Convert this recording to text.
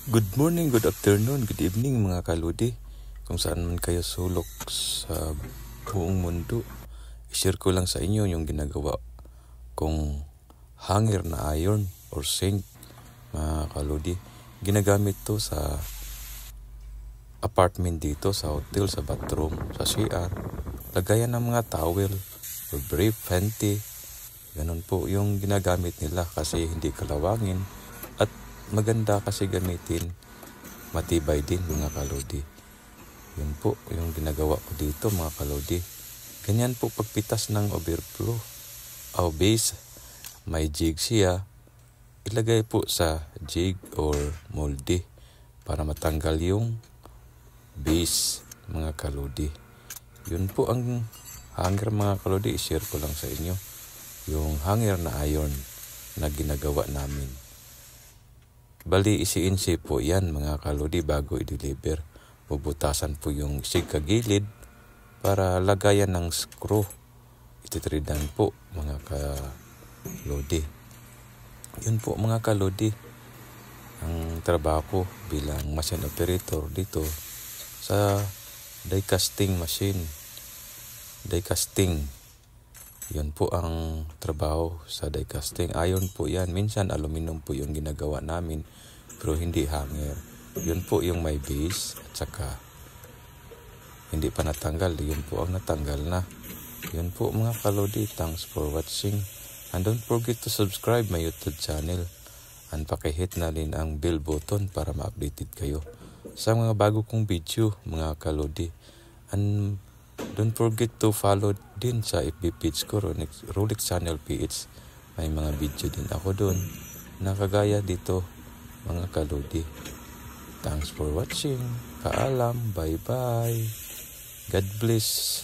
Good morning, good afternoon, good evening mga kaludi. Kung saan man kayo sulok sa buong mundo, i-share ko lang sa inyo yung ginagawa kong hanger na iron or sink mga kaludi. Ginagamit to sa apartment dito, sa hotel, sa bathroom, sa CR. Lagayan ng mga towel or brief, panty. Ganun po yung ginagamit nila kasi hindi kalawangin. At maganda kasi gamitin, matibay din mga kalodi. Yun po yung ginagawa ko dito mga kalodi. Ganyan po pagpitas ng overflow o base, may jig siya, ilagay po sa jig or moldy para matanggal yung base mga kalodi. Yun po ang hanger mga kalodi, i-share ko lang sa inyo yung hanger na iron na ginagawa namin. Bali, isi-insi po yan mga kalodi bago i-deliver. Bubutasan po yung sigkagilid para lagayan ng screw. Ititridan po mga kalodi. Yun po mga kalodi ang trabaho ko bilang machine operator dito sa die casting machine. Die casting. Yun po ang trabaho sa die casting. Iron po yan. Minsan aluminum po yung ginagawa namin pero hindi hanger. Yun po yung may base at saka hindi pa natanggal. Yun po ang natanggal na. Yun po mga kalodi. Thanks for watching. And don't forget to subscribe my YouTube channel. And pakihit na rin ang bell button para ma-updated kayo sa mga bago kong video mga kalodi. And don't forget to follow din sa FB page ko, Rolex Channel PH. May mga video din ako doon na kagaya dito mga kalodi. Thanks for watching. Paalam. Bye-bye. God bless.